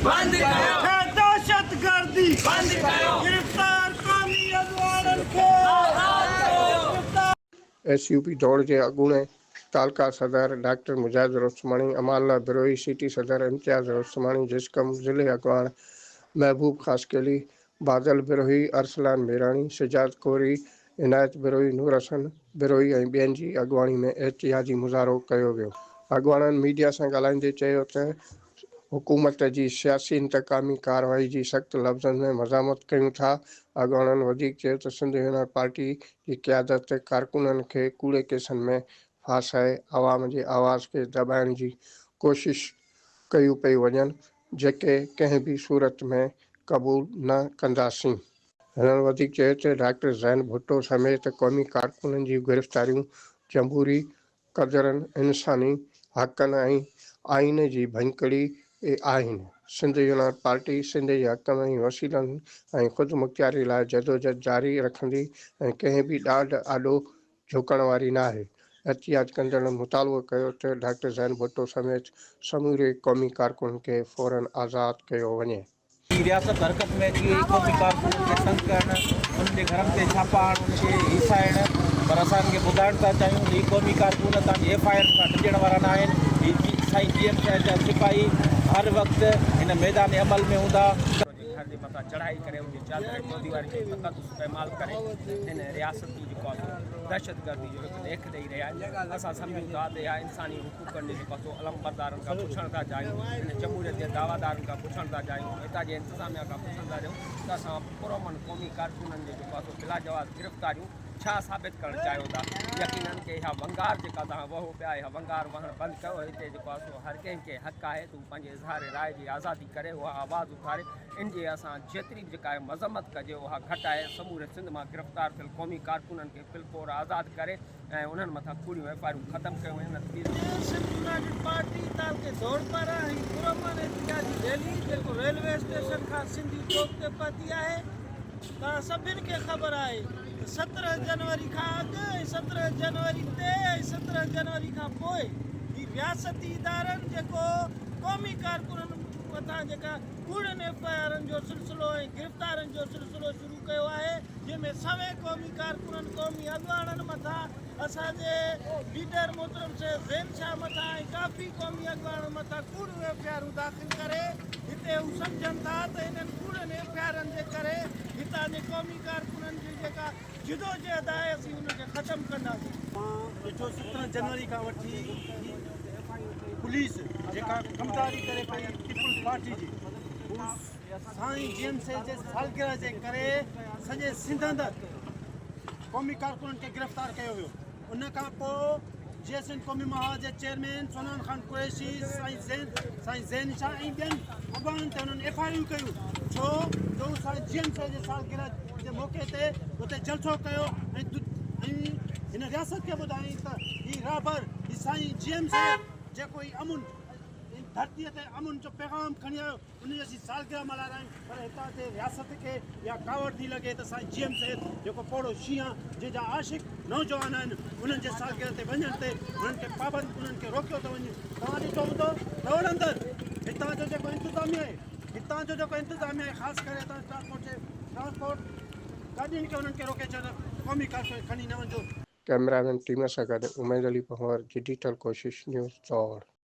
बंद कयो दहशतगर्दी बंद कयो गिरफ्तार कौमी अगवानन खे एसयूपी दौड़ के अगूणे तालका सदर डॉक्टर मुजाहिद उस्मानी, अमाला बिरोही, सिटी सदर इम्तियाज उस्मानी, जिसकम जिले अगवान महबूब खासकेली, बादल बिरोही, अरसलान मेरानी, सिजाद कोरी, इनायत बिरोही, नूर हसन बिरोही ऐं ॿियनि जी अॻुवाणी में एहतिजाजी मुज़ाहरो कयो वियो। अॻुवाणनि मीडिया सां ॻाल्हाईंदे चयो त हुकूमत जी सियासी इंतकामी कार्रवाई जी सख़्त लफ़्ज़नि में मज़ामत कयूं था। अॻुवाणनि वधीक चयो त सिंध यूनियन पार्टी जी क़यादत कारकुननि खे कूड़े केसनि में फासाए आवाम जे आवाज़ खे दॿाइण जी कोशिश कयूं पई वञनि, जेके कंहिं बि सूरत में क़बूल न कंदासीं। हिननि वधीक चयो त डॉक्टर ज़ैन भुट्टो समेत क़ौमी कारकुननि जी गिरफ़्तारियूं जमहूरी क़दरनि, इंसानी हक़नि ऐं आइन जी भञकड़ी आहिनि। सिंध यूनियन पार्टी सिंध जे हक़ में वसीलनि ऐं ख़ुदि मुख़्तियारी लाइ जदोजहद जारी रखंदी ऐं कंहिं बि ॾाढ आॾो झुकण वारी न आहे। एहतिजाज कंदड़नि मुतालबो कयो त डॉक्टर ज़ैन भुट्टो समेत समूरे क़ौमी कारकुन खे फ़ौरन आज़ादु कयो वञे। रियासत हरकत में अची वई, क़ौमी कारकुन खे तंग करणु, उनजे घरनि ते छापा हणणु, उनखे हिसाइणु, पर असांखे ॿुधाइण था चाहियूं ही क़ौमी कारकुन तव्हांजी FIR खां ॾिजण वारा न आहिनि। ही साईं GM साहिब जा सिपाही हर वक़्तु हिन मैदान अमल में हूंदा। घर जे मथां चढ़ाई करे उनजी चादर चौधी वारी खे फ़क़ति इस्तेमालु करे हिन रियासत जी जेको आहे दहशतगर्दी जो हिकु लेख ॾेई रहिया आहिनि। असां सम्झूं था त इहा इंसानी हुकूकनि जो जेको अलमबरदारनि खां पुछण था चाहियूं, हिन जमहूरियत जे दावादारनि खां पुछण था चाहियूं, हितां जे इंतिज़ामिया खां पुछण था चाहियूं त असां पुरअमन क़ौमी कारकुननि जो जेको आहे बिला जवाब गिरफ़्तारियूं छा साबित करणु चाहियो था। यकीनन के इहा वंगार जेका तव्हां वहो पिया, इहा वंगार वहणु बंदि कयो। हिते जेको आहे सो हर कंहिंखे हक़ आहे तूं पंहिंजे इज़हार राय जी आज़ादी करे, उहा आवाज़ उथारे। इन जे असां जेतिरी बि जेका आहे मज़म्मत कजे उहा घटि आहे। समूरे सिंध मां गिरफ़्तार थियल क़ौमी कारकुननि खे फिलपोर आज़ादु करे ऐं उन्हनि मथां कूड़ियूं FIR ख़तमु कयूं वञनि। सिंध यूनाइटेड पार्टी तालके दौड़ पारां ही पुरअमन एहतिजाजी रैली जेको रेलवे स्टेशन खां सिंधी चौक ते पहुती आहे। तव्हां सभिनि खे ख़बर आहे 17 जनवरी खां अॻु ऐं 17 जनवरी ते ऐं 17 जनवरी खां पोइ ही रियासती इदारनि जेको क़ौमी कारकुननि मथां जेका कूड़नि FIR जो सिलसिलो ऐं गिरफ़्तारनि जो सिलसिलो शुरू कयो आहे, जंहिंमें सवे क़ौमी कारकुननि क़ौमी अॻुवाणनि मथां, असांजे लीडर मोहतरम से ज़ैन शाह मथां ऐं काफ़ी क़ौमी अॻुवाणनि मथां कूड़ियूं FIR दाख़िल करे हिते हू सम्झनि था त हिननि कूड़नि FIR जे करे हितां जे क़ौमी कारकुननि जी जेका जिदोजहद आहे असीं हुनखे ख़तमु कंदासीं। ॾिठो 17 जनवरी खां वठी पुलिस जेका कमदारी करे पई पीपुल्स पार्टी जी, साईं GM साहिब जे सालगिरह जे करे सॼे सिंध अंदरि क़ौमी कारकुननि खे गिरफ़्तार कयो वियो। उन खां पोइ GSN क़ौमी महाज जे चेयरमैन सोनान खान कुरैशी, साईं ज़ैन शाह ऐं ॿियनि अॻुवाननि ते हुननि FIR कयूं, छो जो साईं GM साहिब जे सालगिरह जे मौक़े ते उते जलसो कयो ऐं हिन रियासत खे ॿुधाई त ही राबर ही साईं GM साहिब जेको ही अमुन धरतीअ ते अमुन जो पैगाम खणी आयो, उनजी असीं सालगिरह मल्हाए रहिया आहियूं। पर हितां जे रियासत खे इहा कावड़ थी लॻे त साईं GM साहिब जेको पोड़ो शींहं जंहिंजा आशिक नौजवान आहिनि, उन्हनि जे सालगिरह ते वञण ते उन्हनि खे पाबंद, उन्हनि खे रोकियो थो वञे। तव्हां ॾिठो हूंदो दौड़ अंदरि हितां जो जेको इंतिज़ामिया आहे, ख़ासि करे हितां ट्रांसपोर्ट गाॾियुनि खे उन्हनि खे रोके छॾियो, क़ौमी कारकुन खणी न वञो। कैमरामैन टीम सां गॾु उमैद अली पंवर, डिजिटल कोशिश न्यूज़ दौड़।